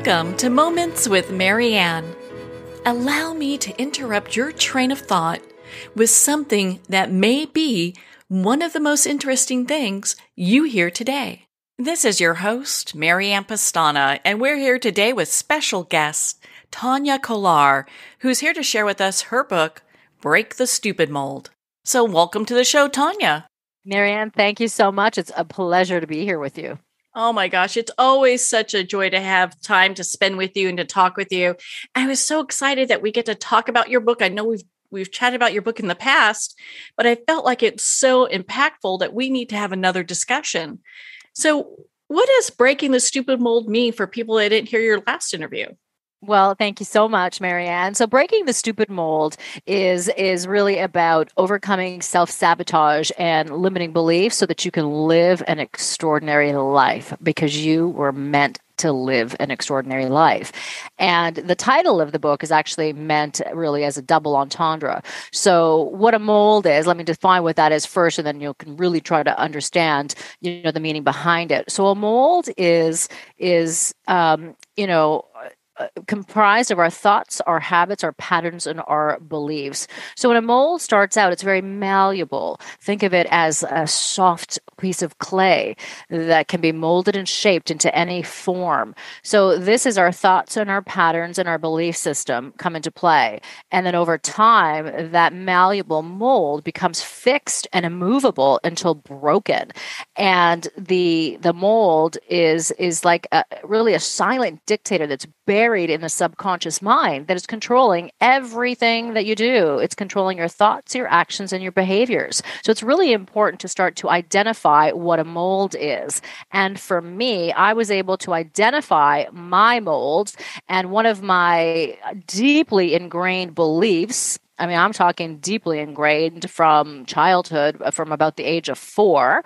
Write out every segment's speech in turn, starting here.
Welcome to Moments with Marianne. Allow me to interrupt your train of thought with something that may be one of the most interesting things you hear today. This is your host, Marianne Pestana, and we're here today with special guest, Tania Kolar, who's here to share with us her book, Break the Stupid Mold. So welcome to the show, Tania. Marianne, thank you so much. It's a pleasure to be here with you. Oh my gosh, it's always such a joy to have time to spend with you and to talk with you. I was so excited that we get to talk about your book. I know we've chatted about your book in the past, but I felt like it's so impactful that we need to have another discussion. So what does breaking the stupid mold mean for people that didn't hear your last interview? Well, thank you so much, Marianne. So breaking the stupid mold is really about overcoming self-sabotage and limiting beliefs so that you can live an extraordinary life, because you were meant to live an extraordinary life. And the title of the book is actually meant really as a double entendre. So what a mold is, let me define what that is first, and then you can really try to understand, the meaning behind it. So a mold is comprised of our thoughts, our habits, our patterns, and our beliefs. So when a mold starts out, it's very malleable. Think of it as a soft piece of clay that can be molded and shaped into any form. So this is our thoughts and our patterns and our belief system come into play. And then over time, that malleable mold becomes fixed and immovable until broken. And the mold is like really a silent dictator that's buried in the subconscious mind that is controlling everything that you do. It's controlling your thoughts, your actions, and your behaviors. So it's really important to start to identify what a mold is. And for me, I was able to identify my molds, and one of my deeply ingrained beliefs, I'm talking deeply ingrained from childhood, from about the age of 4,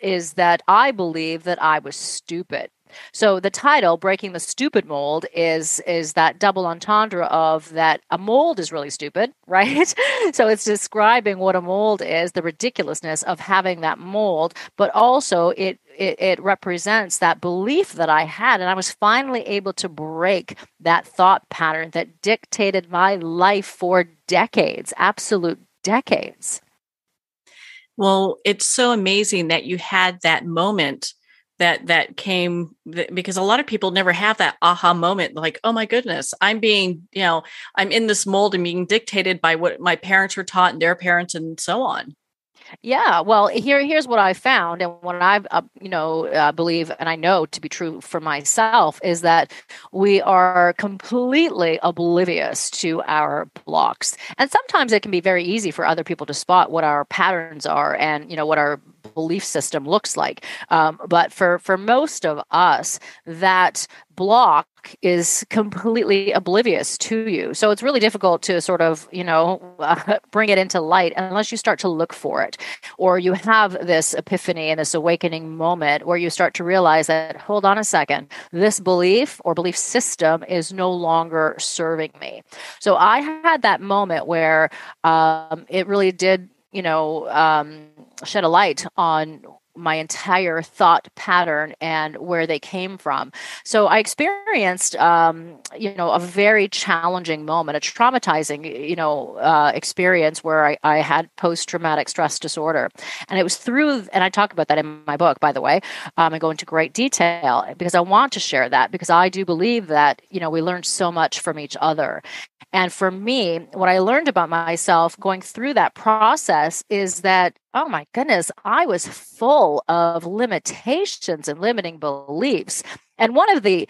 is that I believe that I was stupid. So the title, Breaking the Stupid Mold, is that double entendre of that a mold is really stupid, right? So it's describing what a mold is, the ridiculousness of having that mold, but also it represents that belief that I had. And I was finally able to break that thought pattern that dictated my life for decades, absolute decades. Well, it's so amazing that you had that moment that came, because a lot of people never have that aha moment, like, oh my goodness, I'm being, I'm in this mold and being dictated by what my parents were taught and their parents and so on. Yeah, well, here's what I found, and what I believe, and I know to be true for myself, is that we are completely oblivious to our blocks. And sometimes it can be very easy for other people to spot what our patterns are and, what our belief system looks like. But for most of us, that block is completely oblivious to you. So it's really difficult to sort of, bring it into light unless you start to look for it, or you have this epiphany and this awakening moment where you start to realize that, hold on a second, this belief or belief system is no longer serving me. So I had that moment where it really did, shed a light on my entire thought pattern and where they came from. So I experienced, a very challenging moment, a traumatizing, experience where I had post-traumatic stress disorder. And it was and I talk about that in my book, by the way, and go into great detail because I want to share that, because I do believe that, we learn so much from each other. And for me, what I learned about myself going through that process is that, oh my goodness, I was full of limitations and limiting beliefs. And one of the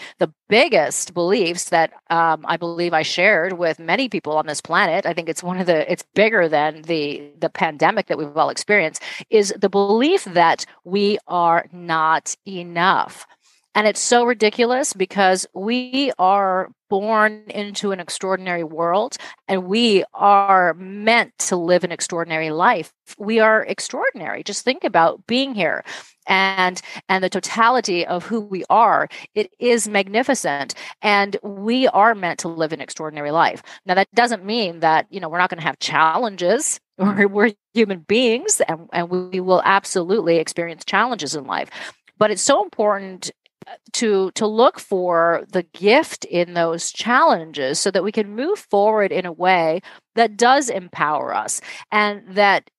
biggest beliefs that I believe I shared with many people on this planet, I think it's bigger than the pandemic that we've all experienced, is the belief that we are not enough. And it's so ridiculous because we are born into an extraordinary world and we are meant to live an extraordinary life. We are extraordinary. Just think about being here and the totality of who we are. It is magnificent, and we are meant to live an extraordinary life. Now, that doesn't mean that, we're not going to have challenges. We're human beings and we will absolutely experience challenges in life. But it's so important to look for the gift in those challenges so that we can move forward in a way that does empower us and that,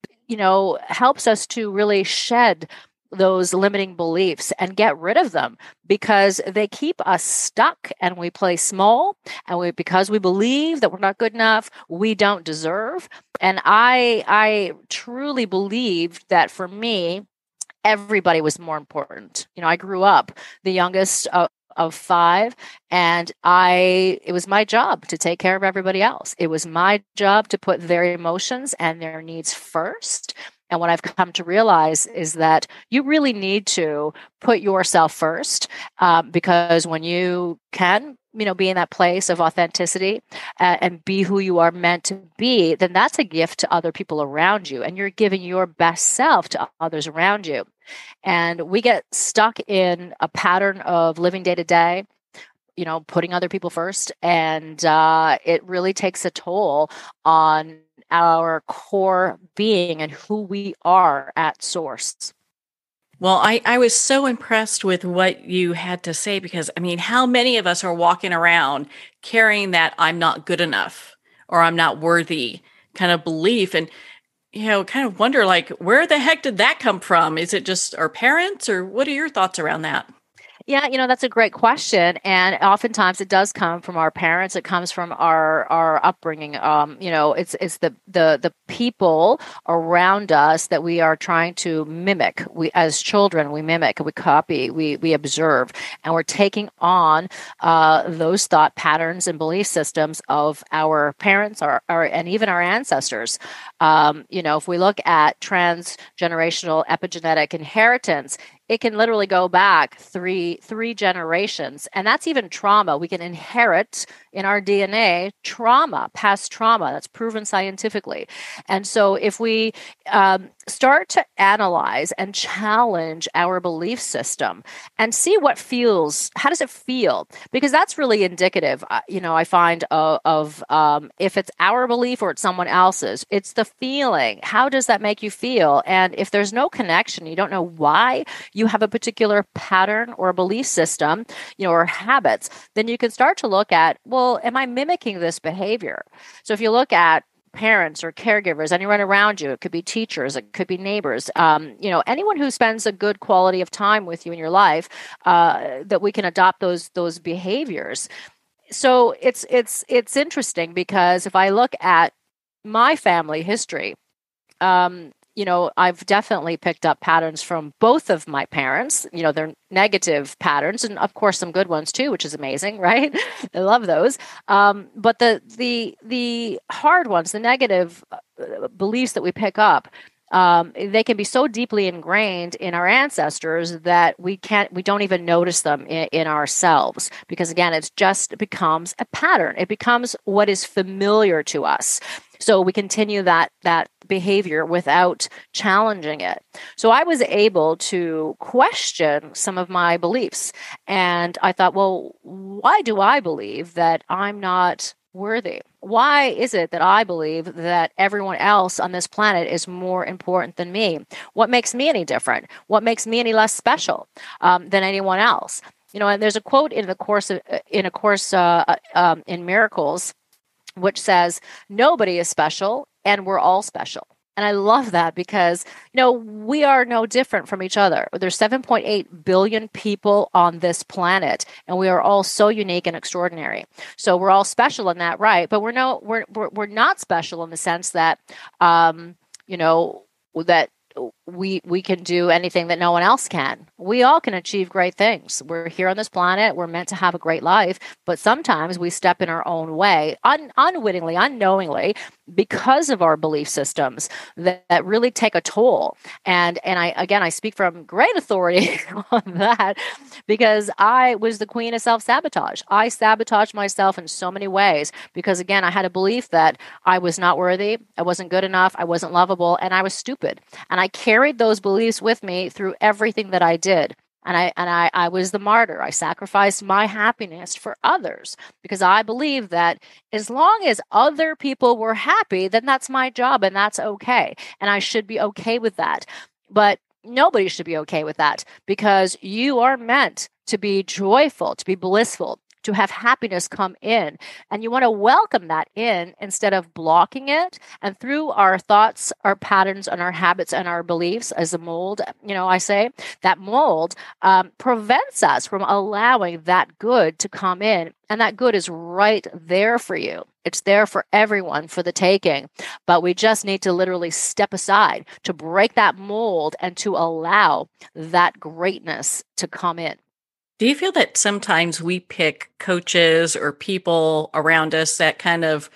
helps us to really shed those limiting beliefs and get rid of them, because they keep us stuck and we play small, and because we believe that we're not good enough, we don't deserve. And I truly believed that for me, everybody was more important. I grew up the youngest of five, and it was my job to take care of everybody else. It was my job to put their emotions and their needs first. And what I've come to realize is that you really need to put yourself first, because when you can, be in that place of authenticity and be who you are meant to be, then that's a gift to other people around you. And you're giving your best self to others around you. And we get stuck in a pattern of living day to day, putting other people first. And it really takes a toll on our core being and who we are at source. Well, I was so impressed with what you had to say, because, how many of us are walking around carrying that I'm not good enough or I'm not worthy kind of belief, and, kind of wonder, like, where the heck did that come from? Is it just our parents, or what are your thoughts around that? Yeah, that's a great question, and oftentimes it does come from our parents. It comes from our upbringing. It's the people around us that we are trying to mimic. We, as children, we mimic, we copy, we observe, and we're taking on those thought patterns and belief systems of our parents, and even our ancestors. If we look at transgenerational epigenetic inheritance, it can literally go back three generations. And that's even trauma. We can inherit in our DNA trauma, past trauma. That's proven scientifically. And so if we start to analyze and challenge our belief system and see how does it feel? Because that's really indicative, I find of if it's our belief or it's someone else's. It's the feeling. How does that make you feel? And if there's no connection, you don't know why you have a particular pattern or belief system, or habits, then you can start to look at, well, am I mimicking this behavior? So if you look at parents or caregivers, anyone around you, it could be teachers, it could be neighbors, anyone who spends a good quality of time with you in your life, that we can adopt those behaviors. So it's interesting, because if I look at my family history, I've definitely picked up patterns from both of my parents. They're negative patterns, and of course some good ones too, which is amazing, right? I love those. But the hard ones, the negative beliefs that we pick up, they can be so deeply ingrained in our ancestors that we don't even notice them in ourselves, because again, it becomes a pattern. It becomes what is familiar to us. So we continue that behavior without challenging it. So I was able to question some of my beliefs, and I thought, well, why do I believe that I'm not worthy? Why is it that I believe that everyone else on this planet is more important than me? What makes me any different? What makes me any less special than anyone else? And there's a quote in in Miracles, which says, nobody is special and we're all special. And I love that, because, we are no different from each other. There's 7.8 billion people on this planet, and we are all so unique and extraordinary. So we're all special in that, right? But we're not special in the sense that, that we can do anything that no one else can. We all can achieve great things. We're here on this planet. We're meant to have a great life, but sometimes we step in our own way, unwittingly, unknowingly, because of our belief systems that really take a toll. And I speak from great authority on that, because I was the queen of self-sabotage. I sabotaged myself in so many ways, because again, I had a belief that I was not worthy, I wasn't good enough, I wasn't lovable, and I was stupid. And I carried those beliefs with me through everything that I did. And I was the martyr. I sacrificed my happiness for others, because I believe that as long as other people were happy, then that's my job and that's okay. And I should be okay with that. But Nobody should be okay with that, because you are meant to be joyful, to be blissful, to have happiness come in. And you want to welcome that in instead of blocking it. And through our thoughts, our patterns, and our habits and our beliefs as a mold, I say that mold prevents us from allowing that good to come in. And that good is right there for you. It's there for everyone for the taking. But we just need to literally step aside to break that mold and to allow that greatness to come in. Do you feel that sometimes we pick coaches or people around us that kind of,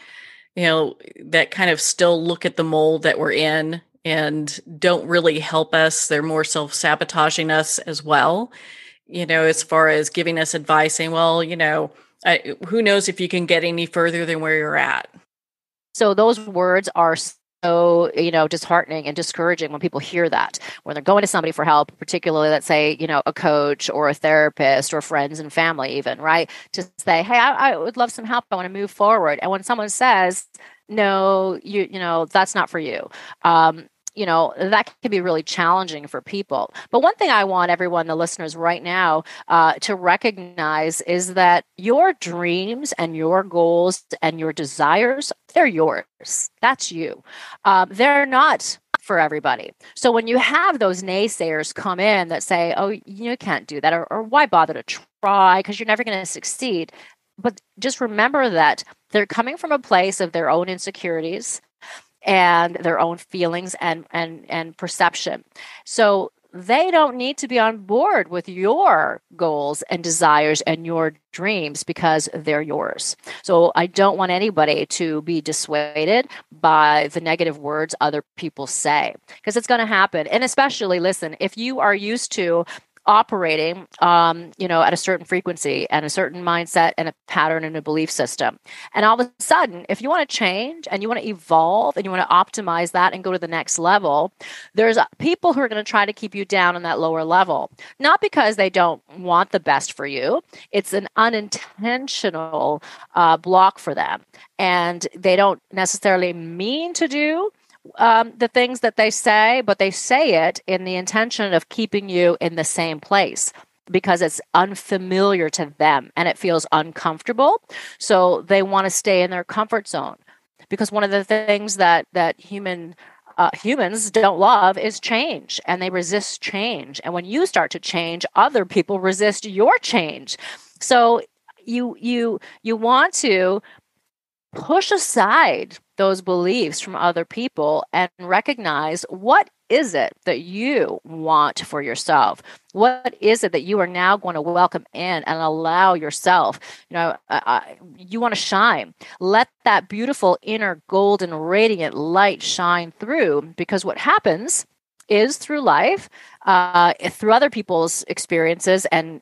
still look at the mold that we're in and don't really help us? They're more self-sabotaging us as well, as far as giving us advice, saying, well, who knows if you can get any further than where you're at? So those words are so, disheartening and discouraging when people hear that, when they're going to somebody for help, particularly, let's say, a coach or a therapist or friends and family even, right? To say, hey, I would love some help. I want to move forward. And when someone says, no, that's not for you. That can be really challenging for people. But one thing I want everyone, the listeners right now, to recognize is that your dreams and your goals and your desires, they're yours. That's you. They're not for everybody. So when you have those naysayers come in that say, oh, you can't do that, or why bother to try because you're never going to succeed. But just remember that they're coming from a place of their own insecurities and their own feelings and perception. So they don't need to be on board with your goals and desires and your dreams because they're yours. So I don't want anybody to be dissuaded by the negative words other people say, because it's going to happen. And especially, listen, if you are used to operating, at a certain frequency and a certain mindset and a pattern and a belief system. And all of a sudden, if you want to change and you want to evolve and you want to optimize that and go to the next level, there's people who are going to try to keep you down on that lower level, not because they don't want the best for you. It's an unintentional block for them. And they don't necessarily mean to do the things that they say, but they say it in the intention of keeping you in the same place because it's unfamiliar to them and it feels uncomfortable. So they want to stay in their comfort zone, because one of the things that humans don't love is change, and they resist change. And when you start to change, other people resist your change. So you want to push aside those beliefs from other people and recognize, what is it that you want for yourself? What is it that you are now going to welcome in and allow yourself? You want to shine. Let that beautiful inner golden radiant light shine through, because what happens is through life, through other people's experiences and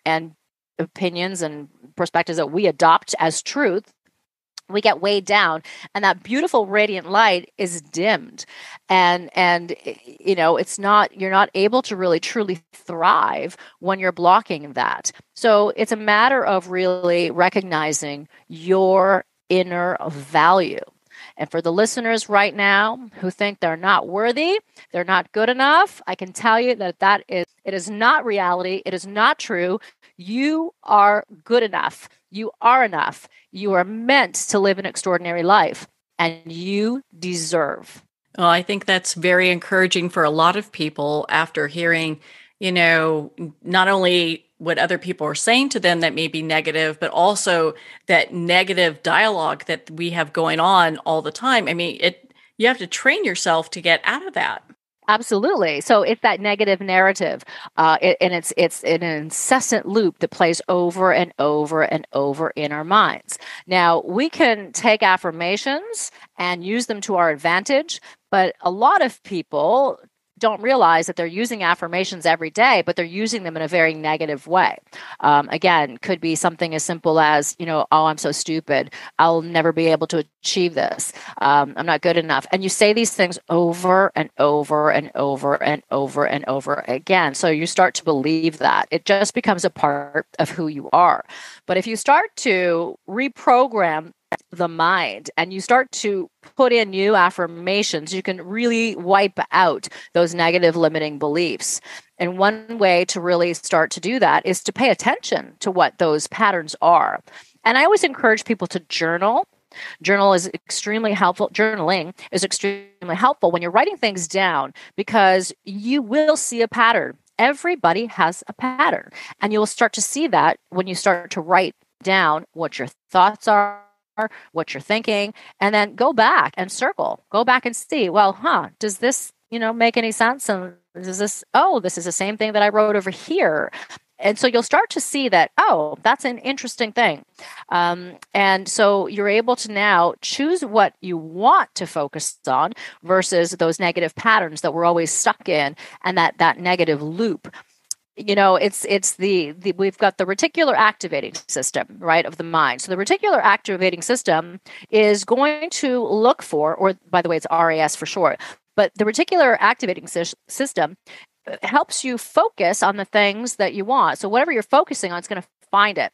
opinions and perspectives that we adopt as truth, we get weighed down, and that beautiful radiant light is dimmed, and it's not, you're not able to really truly thrive when you're blocking that. So it's a matter of really recognizing your inner value. And for the listeners right now who think they're not worthy, they're not good enough, I can tell you that it is not reality. It is not true. You are good enough. You are enough. You are meant to live an extraordinary life, and you deserve. Well, I think that's very encouraging for a lot of people after hearing, not only what other people are saying to them that may be negative, but also that negative dialogue that we have going on all the time. I mean, you have to train yourself to get out of that. Absolutely. So it's that negative narrative, and it's an incessant loop that plays over and over and over in our minds. Now, we can take affirmations and use them to our advantage, but a lot of people don't realize that they're using affirmations every day, but they're using them in a very negative way. Again, could be something as simple as, oh, I'm so stupid. I'll never be able to achieve this. I'm not good enough. And you say these things over and over and over and over and over again. So you start to believe that. It just becomes a part of who you are. But if you start to reprogram the mind and you start to put in new affirmations, you can really wipe out those negative limiting beliefs. And one way to really start to do that is to pay attention to what those patterns are. And I always encourage people to journal. Journaling is extremely helpful when you're writing things down, because you will see a pattern. Everybody has a pattern, and you'll start to see that when you start to write down what your thoughts are, what you're thinking, and then go back and see, well, does this, make any sense? And this is the same thing that I wrote over here. And so you'll start to see that, that's an interesting thing. And so you're able to now choose what you want to focus on versus those negative patterns that we're always stuck in, and that negative loop. We've got the reticular activating system, right, of the mind. So the reticular activating system is going to look for, or by the way, it's RAS for short, but the reticular activating system helps you focus on the things that you want. So whatever you're focusing on, it's going to find it.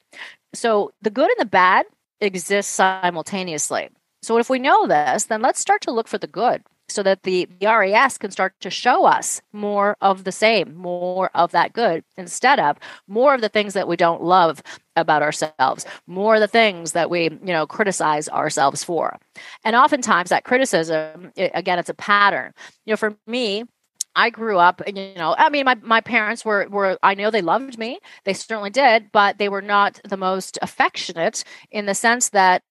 So the good and the bad exist simultaneously. So if we know this, then let's start to look for the good, so that the RAS can start to show us more of the same, more of that good, instead of more of the things that we don't love about ourselves, more of the things that we, criticize ourselves for. And oftentimes that criticism, again, it's a pattern. For me, I grew up, and my parents were, I know they loved me. They certainly did, but they were not the most affectionate, in the sense that,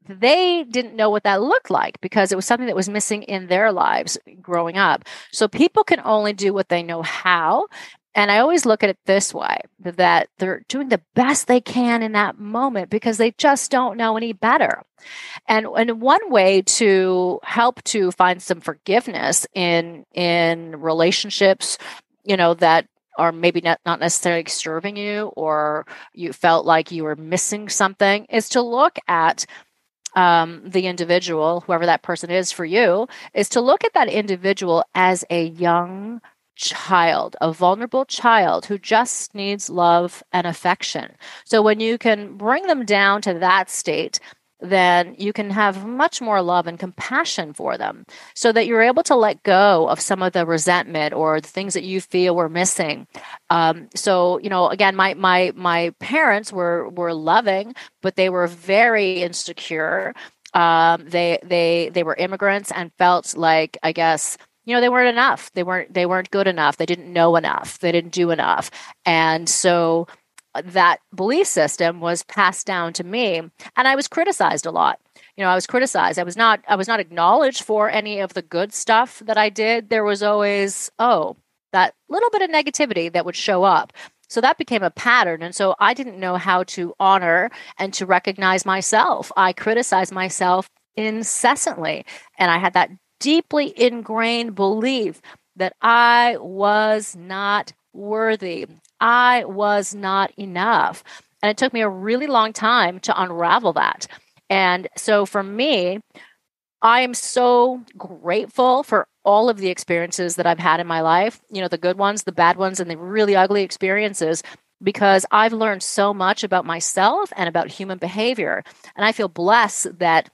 they didn't know what that looked like, because it was something that was missing in their lives growing up. So people can only do what they know how. And I always look at it this way, that they're doing the best they can in that moment because they just don't know any better. And one way to help to find some forgiveness in relationships, that are maybe not necessarily serving you, or you felt like you were missing something, is to look at the individual, whoever that person is for you, is to look at that individual as a young child, a vulnerable child who just needs love and affection. So when you can bring them down to that state, then you can have much more love and compassion for them, so that you're able to let go of some of the resentment or the things that you feel were missing. So, again, my parents were loving, but they were very insecure. They were immigrants and felt like, I guess, they weren't enough. They weren't good enough. They didn't know enough. They didn't do enough. And so that belief system was passed down to me, and I was criticized a lot. I was criticized. I was not acknowledged for any of the good stuff that I did. There was always, that little bit of negativity that would show up. So that became a pattern. And so I didn't know how to honor and to recognize myself. I criticized myself incessantly. And I had that deeply ingrained belief that I was not worthy. I was not enough. And it took me a really long time to unravel that. And so for me, I am so grateful for all of the experiences that I've had in my life, the good ones, the bad ones, and the really ugly experiences, because I've learned so much about myself and about human behavior. And I feel blessed that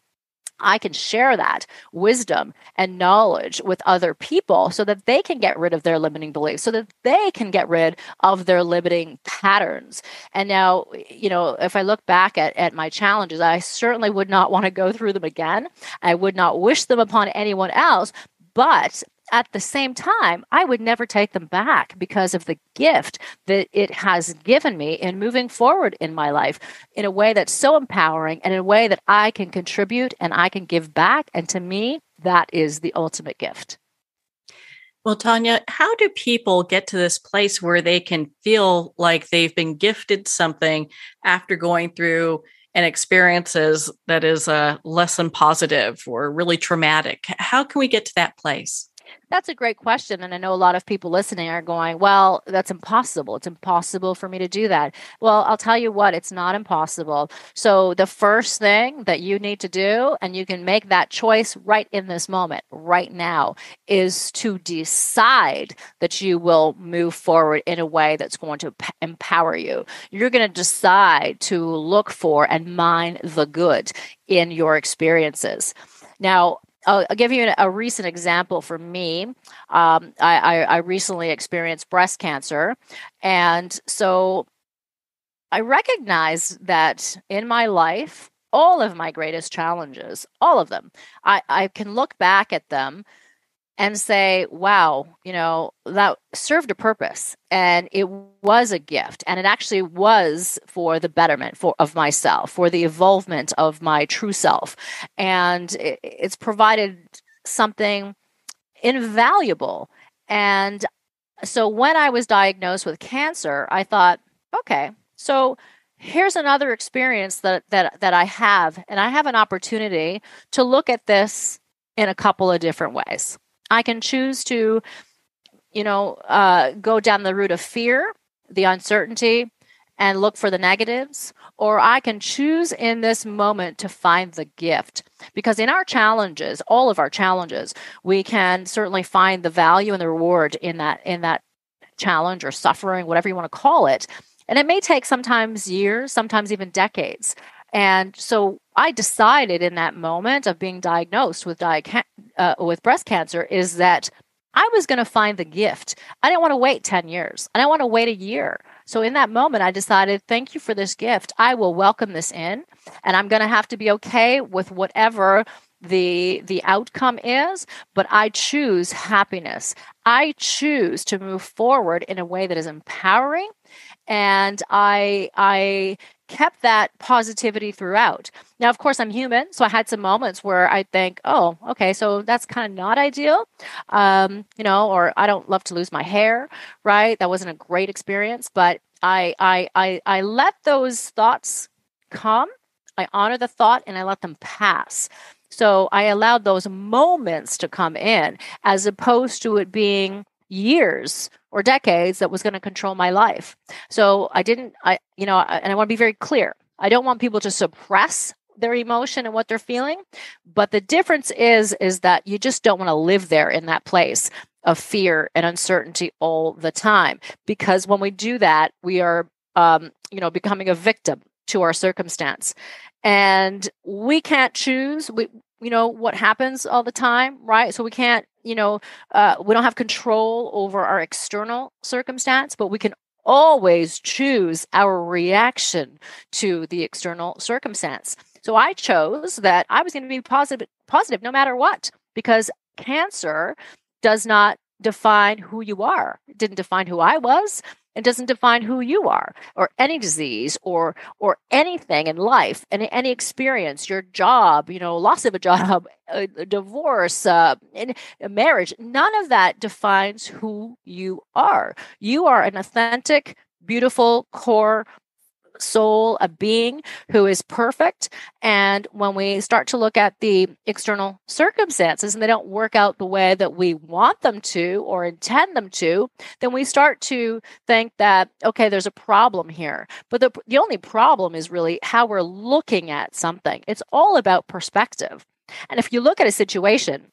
I can share that wisdom and knowledge with other people, so that they can get rid of their limiting beliefs, so that they can get rid of their limiting patterns. And now, if I look back at my challenges, I certainly would not want to go through them again. I would not wish them upon anyone else. But at the same time, I would never take them back, because of the gift that it has given me in moving forward in my life in a way that's so empowering, and in a way that I can contribute and I can give back. And to me, that is the ultimate gift. Well, Tania, how do people get to this place where they can feel like they've been gifted something after going through an experiences that is less than positive or really traumatic? How can we get to that place? That's a great question. And I know a lot of people listening are going, well, that's impossible. It's impossible for me to do that. Well, I'll tell you what, it's not impossible. So the first thing that you need to do, and you can make that choice right in this moment, right now, is to decide that you will move forward in a way that's going to empower you. You're going to decide to look for and mine the good in your experiences. Now, I'll give you a recent example for me. I recently experienced breast cancer. And so I recognize that in my life, all of my greatest challenges, all of them, I can look back at them and say, wow, that served a purpose, and it was a gift, and it actually was for the betterment of myself, for the evolvement of my true self. And it's provided something invaluable. And so when I was diagnosed with cancer, I thought, okay, so here's another experience that I have, and I have an opportunity to look at this in a couple of different ways. I can choose to, go down the route of fear, the uncertainty, and look for the negatives, or I can choose in this moment to find the gift. Because in our challenges, all of our challenges, we can certainly find the value and the reward in that challenge or suffering, whatever you want to call it. And it may take sometimes years, sometimes even decades. And so I decided in that moment of being diagnosed with breast cancer is that I was going to find the gift. I didn't want to wait 10 years. I didn't want to wait a year. So in that moment, I decided, thank you for this gift. I will welcome this in, and I'm going to have to be okay with whatever the outcome is, but I choose happiness. I choose to move forward in a way that is empowering, and I kept that positivity throughout. Now, of course, I'm human, so I had some moments where I think, oh, okay, so that's kind of not ideal, or I don't love to lose my hair, right? That wasn't a great experience, but I let those thoughts come. I honor the thought and I let them pass. So I allowed those moments to come in, as opposed to it being years or decades that was going to control my life. So and I want to be very clear. I don't want people to suppress their emotion and what they're feeling, but the difference is that you just don't want to live there in that place of fear and uncertainty all the time. Because when we do that, we are, becoming a victim to our circumstance. And we can't choose, what happens all the time, right? So we can't, we don't have control over our external circumstance, but we can always choose our reaction to the external circumstance. So I chose that I was going to be positive no matter what, because cancer does not define who you are. It didn't define who I was. It doesn't define who you are, or any disease, or anything in life, any experience, your job, loss of a job, a divorce, a marriage. None of that defines who you are. You are an authentic, beautiful core soul, a being who is perfect. And when we start to look at the external circumstances and they don't work out the way that we want them to or intend them to, then we start to think that, okay, there's a problem here. But the only problem is really how we're looking at something. It's all about perspective. And if you look at a situation,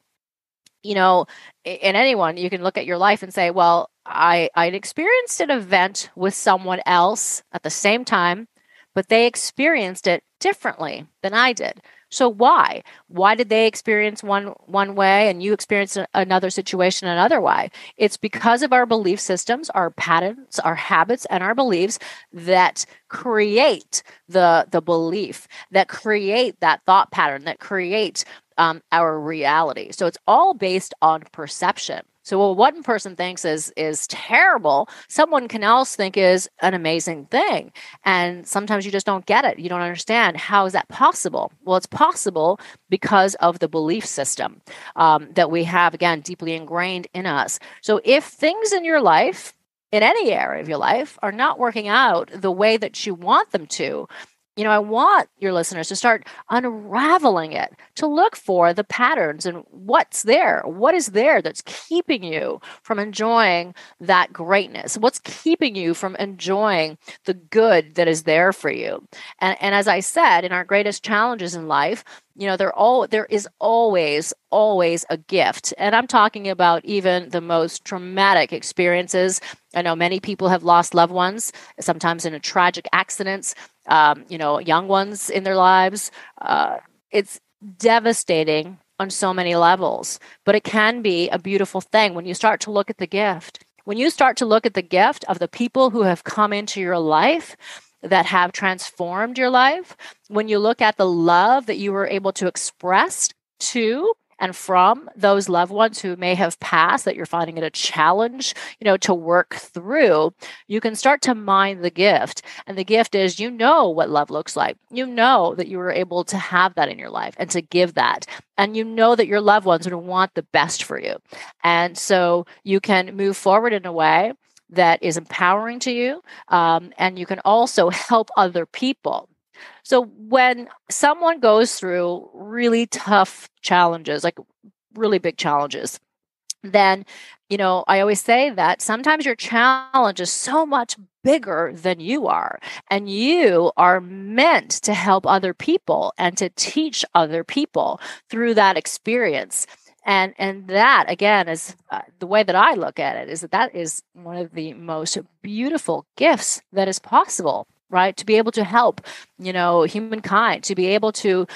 in anyone, you can look at your life and say, well, I experienced an event with someone else at the same time, but they experienced it differently than I did. So why? Why did they experience one way and you experienced another situation another way? It's because of our belief systems, our patterns, our habits, and our beliefs that create the belief, that create that thought pattern, that create our reality. So it's all based on perception. So what one person thinks is terrible, someone can else think is an amazing thing. And sometimes you just don't get it. You don't understand. How is that possible? Well, it's possible because of the belief system that we have, again, deeply ingrained in us. So if things in your life, in any area of your life, are not working out the way that you want them to, I want your listeners to start unraveling it, to look for the patterns and what's there. What is there that's keeping you from enjoying that greatness? What's keeping you from enjoying the good that is there for you? And as I said, in our greatest challenges in life, there is always a gift. And I'm talking about even the most traumatic experiences. I know many people have lost loved ones, sometimes in a tragic accidents, young ones in their lives. It's devastating on so many levels, but it can be a beautiful thing when you start to look at the gift. When you start to look at the gift of the people who have come into your life that have transformed your life, when you look at the love that you were able to express to and from those loved ones who may have passed, that you're finding it a challenge, to work through, you can start to mine the gift. And the gift is, what love looks like. That you were able to have that in your life and to give that. And that your loved ones would want the best for you. And so you can move forward in a way that is empowering to you. And you can also help other people. So when someone goes through really tough challenges, like really big challenges, then, I always say that sometimes your challenge is so much bigger than you are, and you are meant to help other people and to teach other people through that experience. And that, again, is the way that I look at it, is that is one of the most beautiful gifts that is possible, right? To be able to help, humankind, to be able to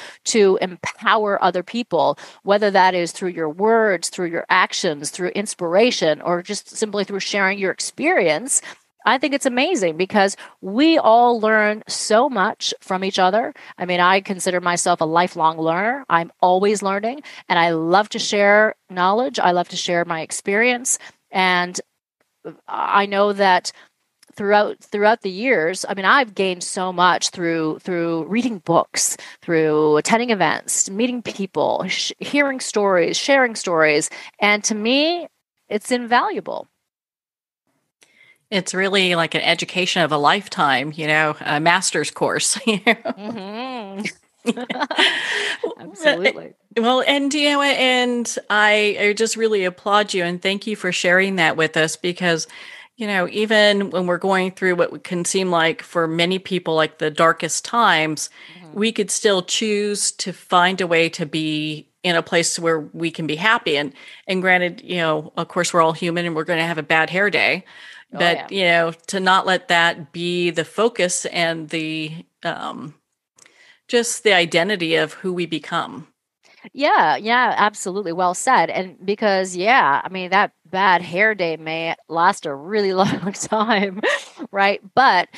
empower other people, whether that is through your words, through your actions, through inspiration, or just simply through sharing your experience. I think it's amazing because we all learn so much from each other. I mean, I consider myself a lifelong learner. I'm always learning, and I love to share knowledge. I love to share my experience. And I know that throughout the years, I mean, I've gained so much through reading books, through attending events, meeting people, hearing stories, sharing stories. And to me, it's invaluable. It's really like an education of a lifetime, a master's course. Mm-hmm. Absolutely. Well, and and I just really applaud you and thank you for sharing that with us because, even when we're going through what can seem like for many people like the darkest times, we could still choose to find a way to be in a place where we can be happy. And granted, of course, we're all human and we're going to have a bad hair day. But, to not let that be the focus and the just the identity of who we become. Yeah, absolutely. Well said. And because, I mean, that bad hair day may last a really long time, right? But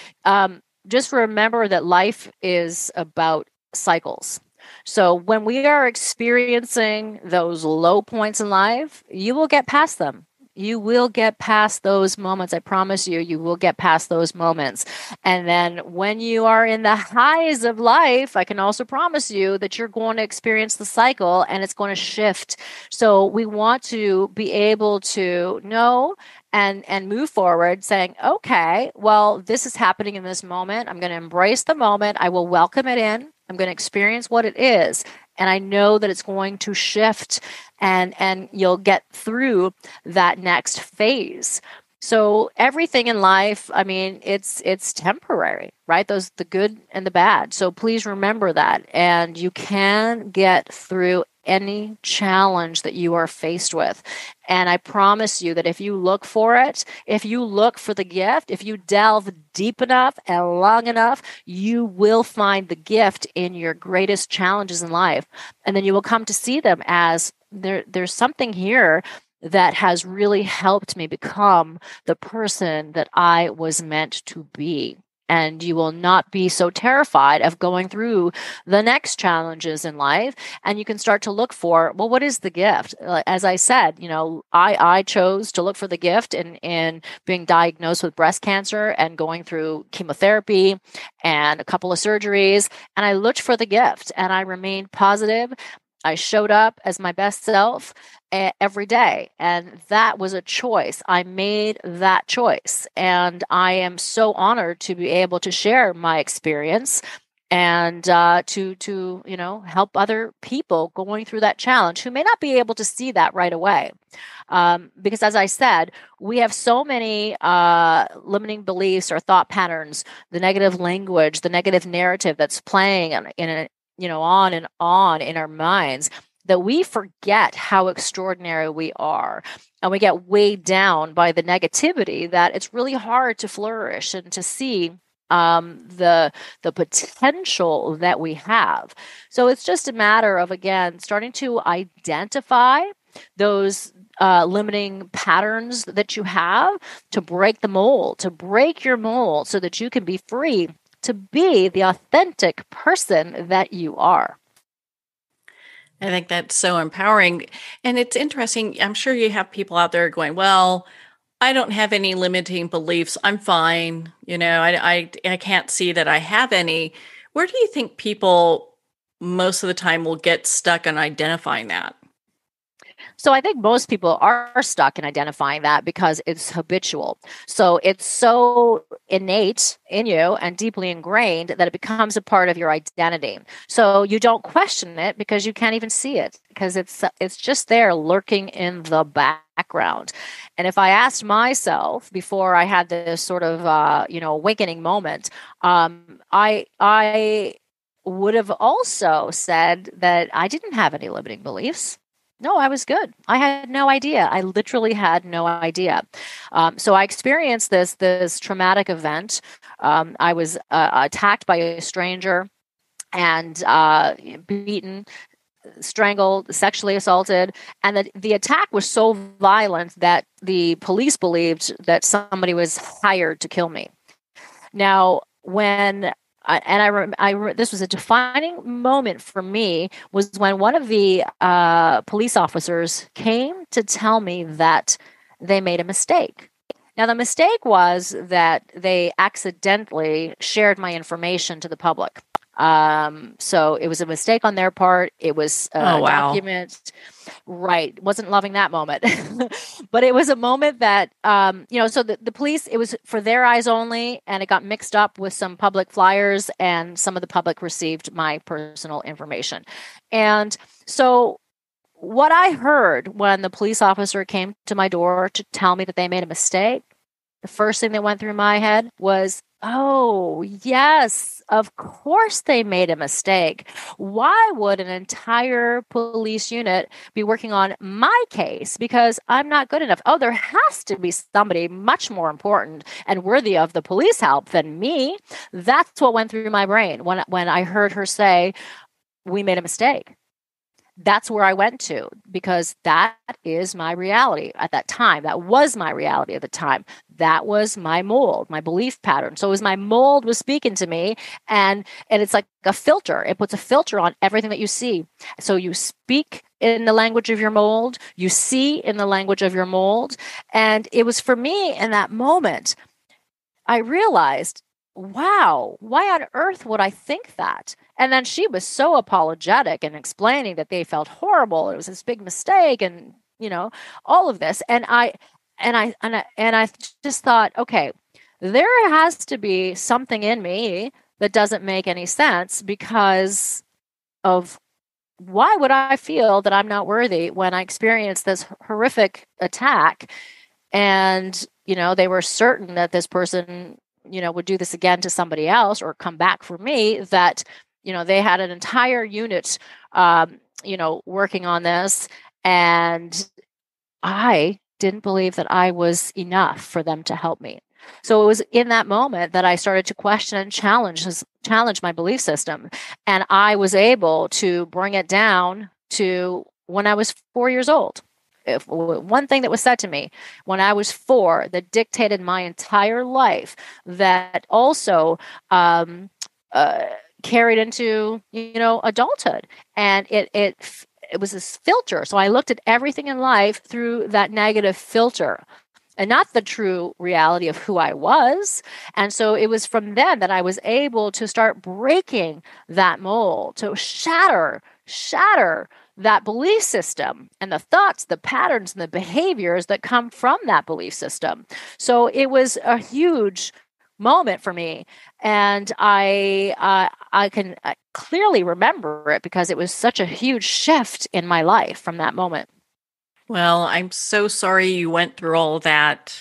just remember that life is about cycles. So when we are experiencing those low points in life, you will get past them. You will get past those moments. I promise you, you will get past those moments. And then when you are in the highs of life, I can also promise you that you're going to experience the cycle and it's going to shift. So we want to be able to know and move forward saying, okay, well, this is happening in this moment. I'm going to embrace the moment. I will welcome it in. I'm going to experience what it is. And I know that it's going to shift and you'll get through that next phase. So everything in life, I mean, it's temporary, right? The good and the bad. So please remember that. And you can get through any challenge that you are faced with. And I promise you that if you look for it, if you look for the gift, if you delve deep enough and long enough, you will find the gift in your greatest challenges in life. And then you will come to see them as there's something here that has really helped me become the person that I was meant to be. And you will not be so terrified of going through the next challenges in life. And you can start to look for, well, what is the gift? As I said, I chose to look for the gift in being diagnosed with breast cancer and going through chemotherapy and a couple of surgeries. And I looked for the gift and I remained positive. I showed up as my best self every day. And that was a choice. I made that choice. And I am so honored to be able to share my experience and to help other people going through that challenge who may not be able to see that right away. Because as I said, we have so many limiting beliefs or thought patterns, the negative language, the negative narrative that's playing on and on in our minds, that we forget how extraordinary we are. And we get weighed down by the negativity that it's really hard to flourish and to see the potential that we have. So it's just a matter of, again, starting to identify those limiting patterns that you have, to break the mold, to break your mold so that you can be free to be the authentic person that you are. I think that's so empowering. And it's interesting. I'm sure you have people out there going, well, I don't have any limiting beliefs. I'm fine. I can't see that I have any. Where do you think people most of the time will get stuck on identifying that? So I think most people are stuck in identifying that because it's habitual. So it's so innate in you and deeply ingrained that it becomes a part of your identity. So you don't question it because you can't even see it, because it's just there lurking in the background. And if I asked myself before I had this sort of awakening moment, I would have also said that I didn't have any limiting beliefs. No, I was good. I had no idea. I literally had no idea. So I experienced this traumatic event. I was attacked by a stranger and beaten, strangled, sexually assaulted. And the attack was so violent that the police believed that somebody was hired to kill me. Now, this was a defining moment for me, was when one of the police officers came to tell me that they made a mistake. Now, the mistake was that they accidentally shared my information to the public. So it was a mistake on their part. It was a document. Right. Wasn't loving that moment. But it was a moment that, so the police, it was for their eyes only, and it got mixed up with some public flyers, and some of the public received my personal information. And so what I heard when the police officer came to my door to tell me that they made a mistake, the first thing that went through my head was, oh, yes, of course they made a mistake. Why would an entire police unit be working on my case because I'm not good enough? Oh, there has to be somebody much more important and worthy of the police help than me. That's what went through my brain when I heard her say, we made a mistake. That's where I went to, because that is my reality at that time. That was my reality at the time. That was my mold, my belief pattern. So it was my mold was speaking to me, and it's like a filter. It puts a filter on everything that you see. So you speak in the language of your mold, you see in the language of your mold. And it was for me in that moment, I realized, wow, why on earth would I think that? And then she was so apologetic and explaining that they felt horrible. It was this big mistake, and all of this. And I just thought, okay, there has to be something in me that doesn't make any sense, because of why would I feel that I'm not worthy when I experienced this horrific attack? And they were certain that this person would do this again to somebody else or come back for me, that they had an entire unit working on this, and I didn't believe that I was enough for them to help me. So it was in that moment that I started to question and challenge my belief system, and I was able to bring it down to when I was 4 years old. If one thing that was said to me when I was 4 that dictated my entire life, that also carried into adulthood, and it was this filter. So I looked at everything in life through that negative filter, and not the true reality of who I was. And so it was from then that I was able to start breaking that mold, to shatter that belief system and the thoughts, the patterns, and the behaviors that come from that belief system. So it was a huge moment for me, and I can clearly remember it because it was such a huge shift in my life from that moment. Well, I'm so sorry you went through all that,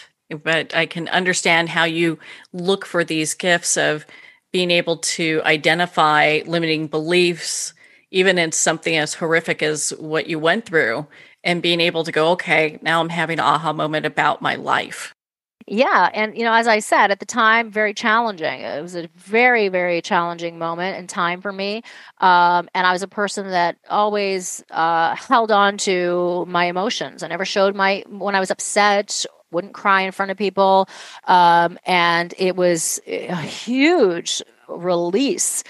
but I can understand how you look for these gifts of being able to identify limiting beliefs, even in something as horrific as what you went through, and being able to go, okay, now I'm having an aha moment about my life. Yeah, and as I said at the time, very challenging. It was a very, very challenging moment and time for me. And I was a person that always held on to my emotions. I never showed when I was upset, wouldn't cry in front of people, and it was a huge release.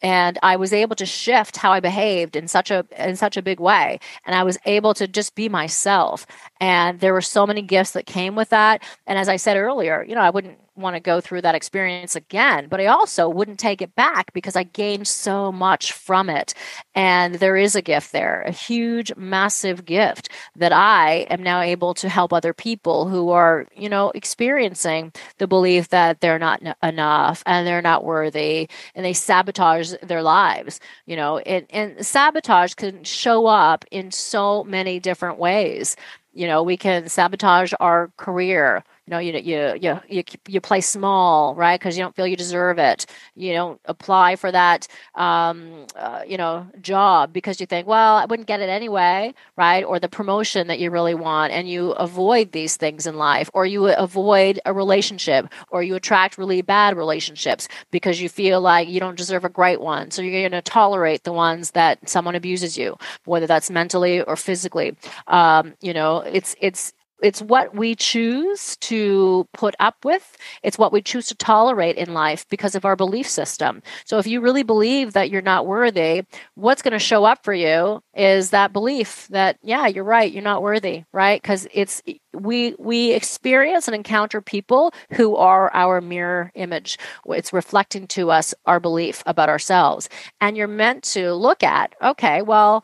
And I was able to shift how I behaved in such a big way, and I was able to just be myself. And there were so many gifts that came with that. And as I said earlier, I wouldn't want to go through that experience again, but I also wouldn't take it back because I gained so much from it. And there is a gift there, a huge, massive gift that I am now able to help other people who are, experiencing the belief that they're not enough and they're not worthy, and they sabotage their lives. And sabotage can show up in so many different ways. We can sabotage our career. You play small, right? Because you don't feel you deserve it. You don't apply for that, job because you think, well, I wouldn't get it anyway, right? Or the promotion that you really want, and you avoid these things in life, or you avoid a relationship, or you attract really bad relationships because you feel like you don't deserve a great one. So you're going to tolerate the ones that someone abuses you, whether that's mentally or physically. It's what we choose to put up with. It's what we choose to tolerate in life because of our belief system. So if you really believe that you're not worthy, what's going to show up for you is that belief that, yeah, you're right, you're not worthy, right? Because we experience and encounter people who are our mirror image. It's reflecting to us our belief about ourselves. And you're meant to look at, okay, well,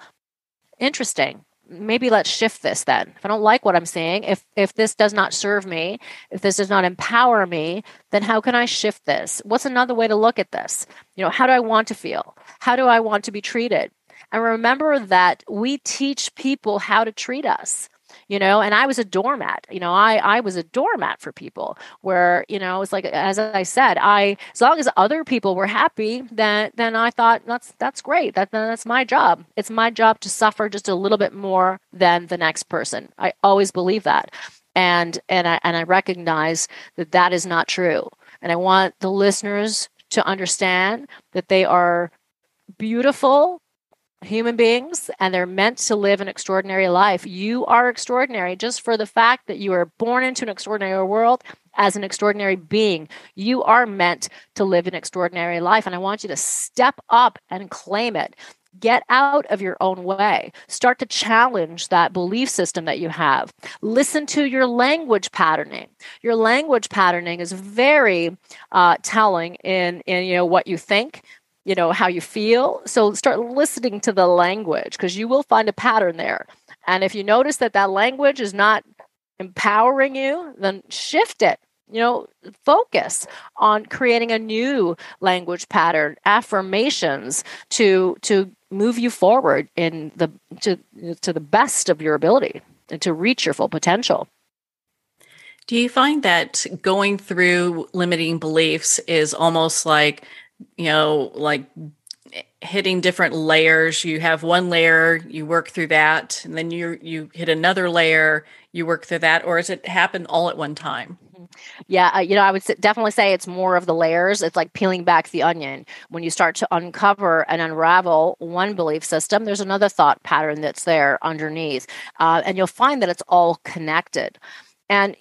interesting. Maybe let's shift this then. If I don't like what I'm seeing, if this does not serve me, if this does not empower me, then how can I shift this? What's another way to look at this? How do I want to feel? How do I want to be treated? And remember that we teach people how to treat us. And I was a doormat. I was a doormat for people where, it's like, as I said, as long as other people were happy, then I thought that's great. That's my job. It's my job to suffer just a little bit more than the next person. I always believe that. And I recognize that is not true. And I want the listeners to understand that they are beautiful human beings, and they're meant to live an extraordinary life. You are extraordinary just for the fact that you were born into an extraordinary world as an extraordinary being. You are meant to live an extraordinary life, and I want you to step up and claim it. Get out of your own way. Start to challenge that belief system that you have. Listen to your language patterning. Your language patterning is very telling in what you think, how you feel. So start listening to the language, because you will find a pattern there. And if you notice that language is not empowering you, then shift it. Focus on creating a new language pattern, affirmations to move you forward to the best of your ability and to reach your full potential. Do you find that going through limiting beliefs is almost like hitting different layers? You have one layer, you work through that, and then you hit another layer, you work through that, or does it happen all at one time? Yeah, I would definitely say it's more of the layers. It's like peeling back the onion. When you start to uncover and unravel one belief system, there's another thought pattern that's there underneath, and you'll find that it's all connected. And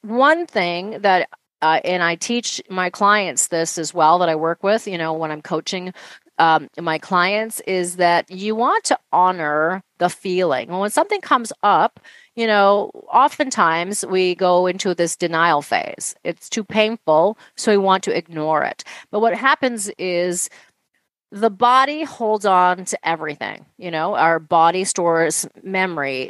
one thing that and I teach my clients this as well, that I work with, when I'm coaching my clients, is that you want to honor the feeling. When something comes up, oftentimes we go into this denial phase. It's too painful, so we want to ignore it. But what happens is the body holds on to everything. Our body stores memory.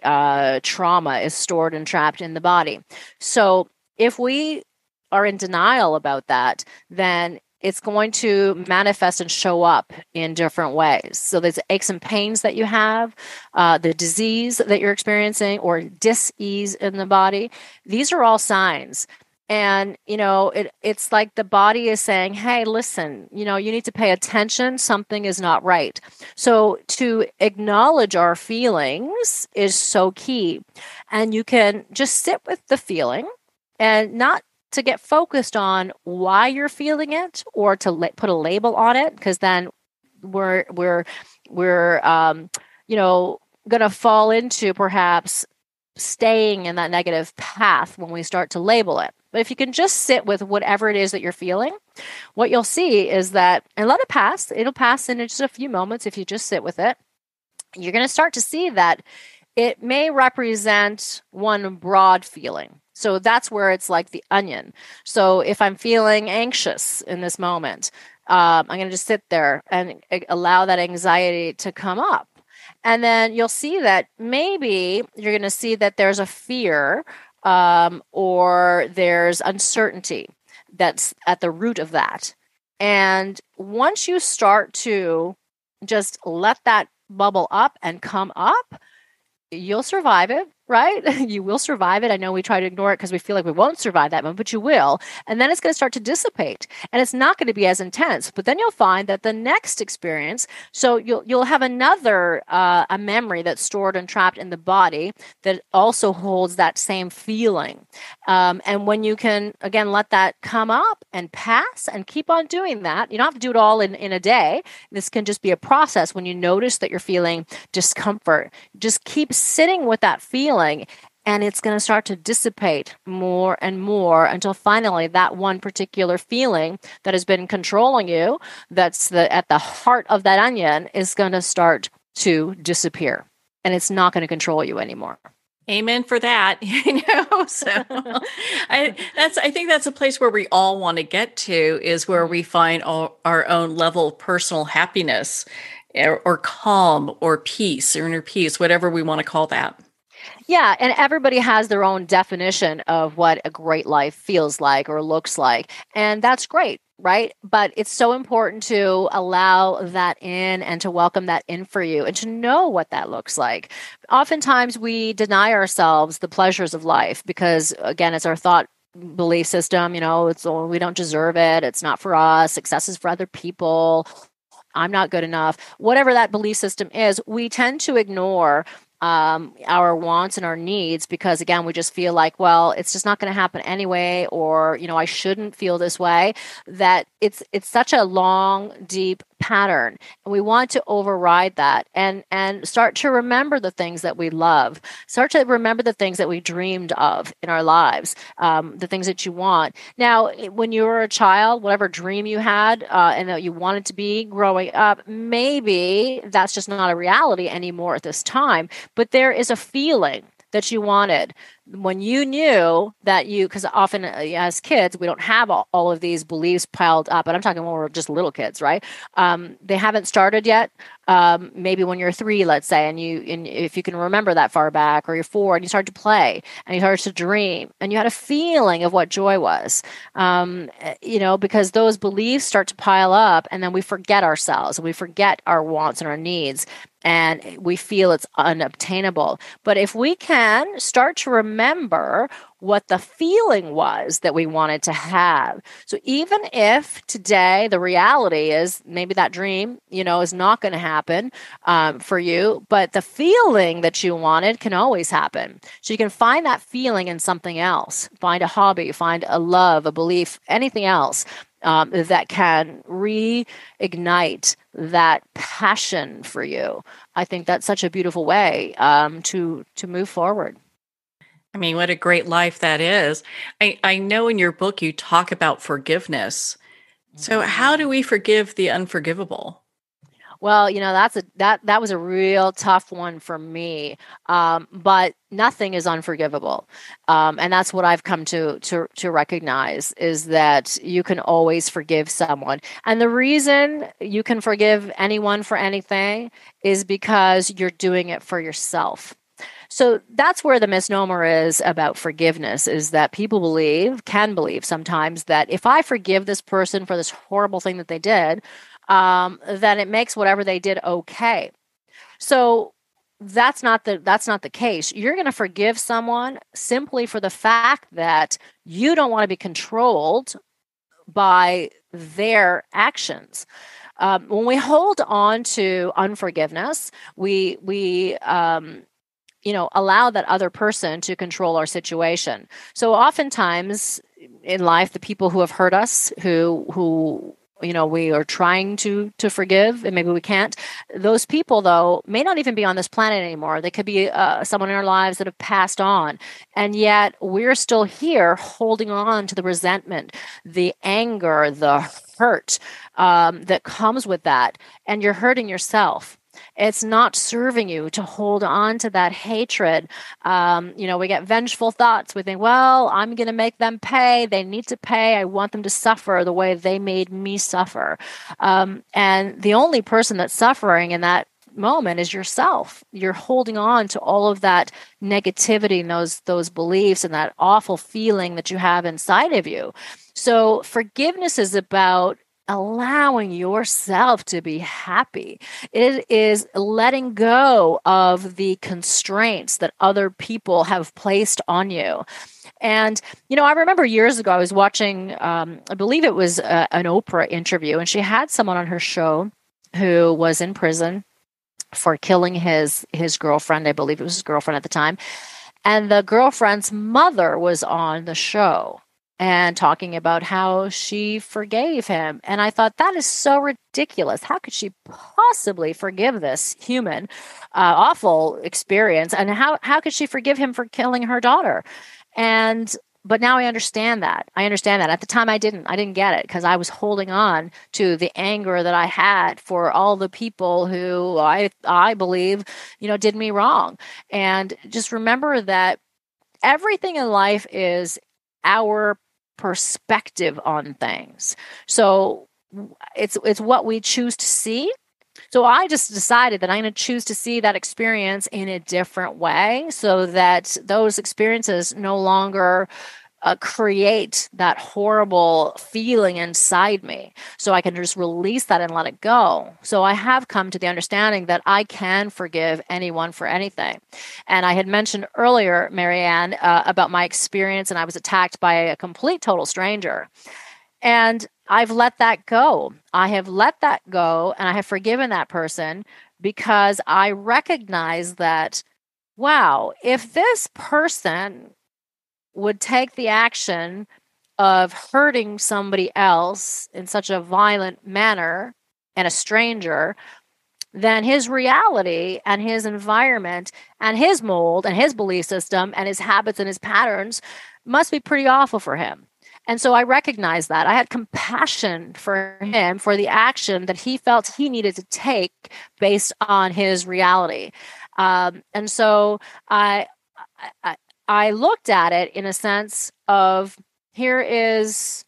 Trauma is stored and trapped in the body. So if we are in denial about that, then it's going to manifest and show up in different ways. So there's aches and pains that you have, the disease that you're experiencing, or dis-ease in the body. These are all signs. And, it's like the body is saying, hey, listen, you need to pay attention. Something is not right. So to acknowledge our feelings is so key. And you can just sit with the feeling and not to get focused on why you're feeling it or to put a label on it, because then we're going to fall into perhaps staying in that negative path when we start to label it. But if you can just sit with whatever it is that you're feeling, what you'll see is that, and let it pass, it'll pass in just a few moments if you just sit with it, you're going to start to see that it may represent one broad feeling. So that's where it's like the onion. So if I'm feeling anxious in this moment, I'm going to just sit there and allow that anxiety to come up. And then you'll see that maybe you're going to see that there's a fear or there's uncertainty that's at the root of that. And once you start to just let that bubble up and come up, you'll survive it, right? You will survive it. I know we try to ignore it because we feel like we won't survive that moment, but you will. And then it's going to start to dissipate, and it's not going to be as intense. But then you'll find that the next experience, so you'll have another a memory that's stored and trapped in the body that also holds that same feeling. And when you can, again, let that come up and pass and keep on doing that, you don't have to do it all in a day. This can just be a process. When you notice that you're feeling discomfort, just keep sitting with that feeling, and it's going to start to dissipate more and more until finally that one particular feeling that has been controlling you, that's at the heart of that onion, is going to start to disappear, and it's not going to control you anymore. Amen for that. So I think that's a place where we all want to get to, is where we find our own level of personal happiness or calm or peace or inner peace, whatever we want to call that. Yeah, and everybody has their own definition of what a great life feels like or looks like. And that's great, right? But it's so important to allow that in and to welcome that in for you and to know what that looks like. Oftentimes we deny ourselves the pleasures of life because, again, it's our thought belief system, it's we don't deserve it. It's not for us. Success is for other people. I'm not good enough. Whatever that belief system is, we tend to ignore our wants and our needs because, again, we just feel like, well, it's just not going to happen anyway, or, I shouldn't feel this way, that it's such a long, deep pattern. And we want to override that and start to remember the things that we love, start to remember the things that we dreamed of in our lives, the things that you want. Now, when you were a child, whatever dream you had and that you wanted to be growing up, maybe that's just not a reality anymore at this time. But there is a feeling that you wanted when you knew that because often as kids, we don't have all of these beliefs piled up. And I'm talking when we're just little kids, right? They haven't started yet. Maybe when you're 3, let's say, and if you can remember that far back, or you're 4 and you started to play and you started to dream and you had a feeling of what joy was, because those beliefs start to pile up and then we forget ourselves and we forget our wants and our needs. And we feel it's unobtainable. But if we can start to remember what the feeling was that we wanted to have. So even if today the reality is maybe that dream, is not going to happen for you, but the feeling that you wanted can always happen. So you can find that feeling in something else. Find a hobby, find a love, a belief, anything else that can reignite that passion for you. I think that's such a beautiful way to move forward. I mean, what a great life that is. I know in your book you talk about forgiveness. So how do we forgive the unforgivable? Well, that was a real tough one for me. But nothing is unforgivable. And that's what I've come to recognize, is that you can always forgive someone. And the reason you can forgive anyone for anything is because you're doing it for yourself. So that's where the misnomer is about forgiveness, is that people can believe sometimes that if I forgive this person for this horrible thing that they did, then it makes whatever they did okay. So that's not the case. You're going to forgive someone simply for the fact that you don't want to be controlled by their actions. When we hold on to unforgiveness, we allow that other person to control our situation. So oftentimes in life, the people who have hurt us, who we are trying to forgive, and maybe we can't. Those people, though, may not even be on this planet anymore. They could be someone in our lives that have passed on, and yet we're still here, holding on to the resentment, the anger, the hurt that comes with that, and you're hurting yourself. It's not serving you to hold on to that hatred. We get vengeful thoughts. We think, well, I'm going to make them pay. They need to pay. I want them to suffer the way they made me suffer. And the only person that's suffering in that moment is yourself. You're holding on to all of that negativity and those beliefs and that awful feeling that you have inside of you. So forgiveness is about allowing yourself to be happy. It is letting go of the constraints that other people have placed on you. And, I remember years ago, I was watching, I believe it was an Oprah interview, and she had someone on her show who was in prison for killing his girlfriend. I believe it was his girlfriend at the time. And the girlfriend's mother was on the show and talking about how she forgave him. And I thought, that is so ridiculous. How could she possibly forgive this human awful experience? And how could she forgive him for killing her daughter? But now I understand that. At the time I didn't get it, because I was holding on to the anger that I had for all the people who I believe, did me wrong. And just remember that everything in life is our perspective on things. So it's what we choose to see. So I just decided that I'm going to choose to see that experience in a different way, so that those experiences no longer create that horrible feeling inside me, so I can just release that and let it go. So I have come to the understanding that I can forgive anyone for anything. And I had mentioned earlier, Marianne, about my experience, and I was attacked by a complete total stranger. And I've let that go. I have let that go, and I have forgiven that person, because I recognize that, wow, if this person would take the action of hurting somebody else in such a violent manner, and a stranger, then his reality and his environment and his mold and his belief system and his habits and his patterns must be pretty awful for him. And so I recognized that. I had compassion for him, for the action that he felt he needed to take based on his reality. And so I looked at it in a sense of, here is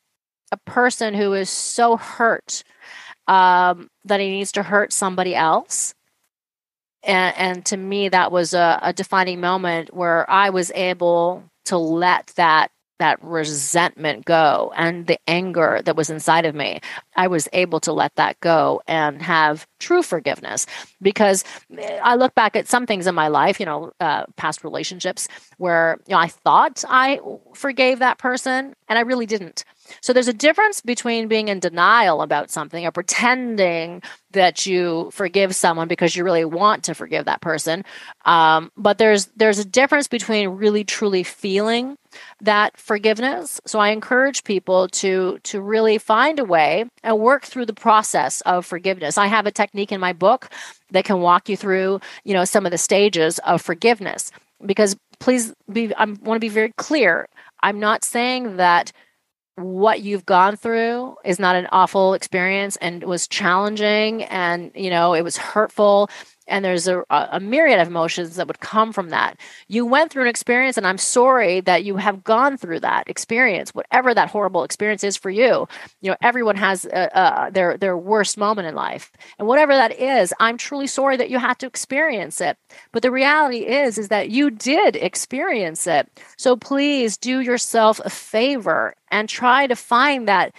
a person who is so hurt that he needs to hurt somebody else. And to me, that was a defining moment where I was able to let that resentment go, and the anger that was inside of me. I was able to let that go and have true forgiveness, because I look back at some things in my life, past relationships where, I thought I forgave that person and I really didn't. So there's a difference between being in denial about something or pretending that you forgive someone because you really want to forgive that person. But there's a difference between really truly feeling that forgiveness. So I encourage people to really find a way and work through the process of forgiveness. I have a technique in my book that can walk you through, some of the stages of forgiveness. Because I want to be very clear. I'm not saying that what you've gone through is not an awful experience and was challenging and, it was hurtful. And there's a myriad of emotions that would come from that. You went through an experience, and I'm sorry that you have gone through that experience, whatever that horrible experience is for you. Everyone has their worst moment in life. And whatever that is, I'm truly sorry that you had to experience it. But the reality is that you did experience it. So please do yourself a favor and try to find that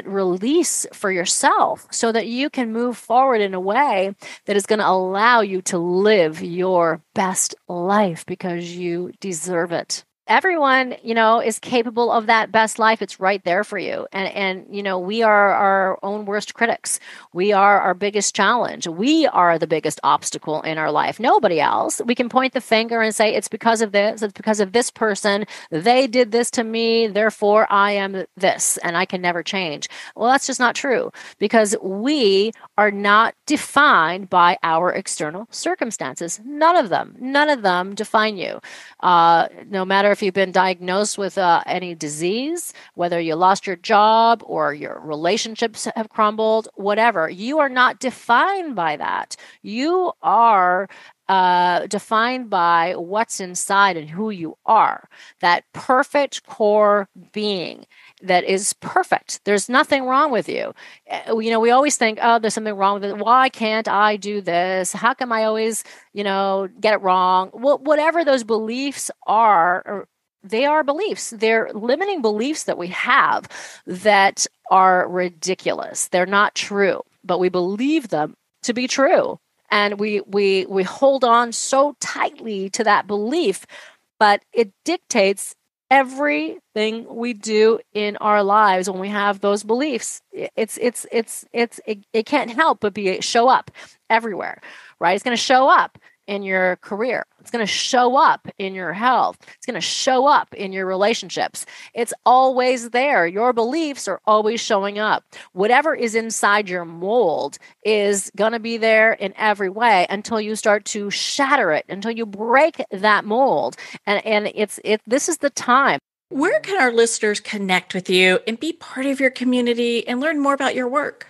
release for yourself so that you can move forward in a way that is going to allow you to live your best life, because you deserve it. Everyone, is capable of that best life. It's right there for you. And we are our own worst critics. We are our biggest challenge. We are the biggest obstacle in our life. Nobody else. We can point the finger and say, it's because of this. It's because of this person. They did this to me. Therefore, I am this, and I can never change. Well, that's just not true, because we are not defined by our external circumstances. None of them define you. No matter if you've been diagnosed with any disease, whether you lost your job or your relationships have crumbled, whatever, you are not defined by that. You are defined by what's inside and who you are, that perfect core being that is perfect. There's nothing wrong with you. We always think, oh, there's something wrong with it. Why can't I do this? How come I always, get it wrong? Well, whatever those beliefs are, they are beliefs. They're limiting beliefs that we have that are ridiculous. They're not true, but we believe them to be true. And we hold on so tightly to that belief, but it dictates everything we do in our lives when we have those beliefs. It can't help but show up everywhere, right? It's going to show up in your career. It's going to show up in your health. It's going to show up in your relationships. It's always there. Your beliefs are always showing up. Whatever is inside your mold is going to be there in every way until you start to shatter it, until you break that mold. And this is the time. Where can our listeners connect with you and be part of your community and learn more about your work?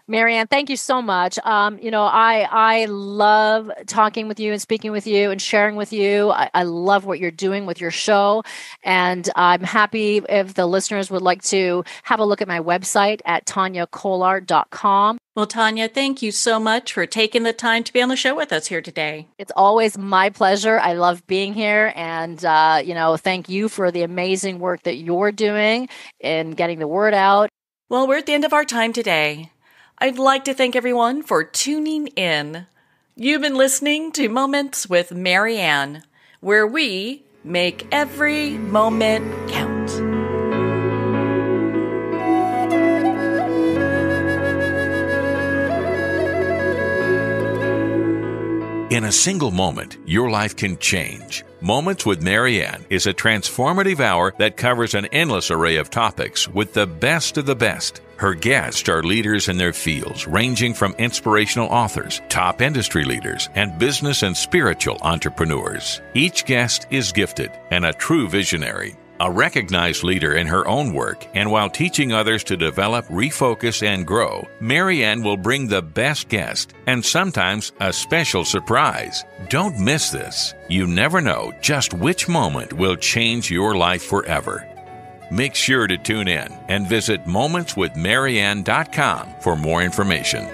Marianne, thank you so much. I love talking with you and speaking with you and sharing with you. I love what you're doing with your show. And I'm happy if the listeners would like to have a look at my website at taniakolar.com. Well, Tania, thank you so much for taking the time to be on the show with us here today. It's always my pleasure. I love being here. And, thank you for the amazing work that you're doing in getting the word out. Well, we're at the end of our time today. I'd like to thank everyone for tuning in. You've been listening to Moments with Marianne, where we make every moment count. In a single moment, your life can change. Moments with Marianne is a transformative hour that covers an endless array of topics with the best of the best. Her guests are leaders in their fields, ranging from inspirational authors, top industry leaders, and business and spiritual entrepreneurs. Each guest is gifted and a true visionary, a recognized leader in her own work, and while teaching others to develop, refocus, and grow, Marianne will bring the best guest and sometimes a special surprise. Don't miss this. You never know just which moment will change your life forever. Make sure to tune in and visit momentswithmarianne.com for more information.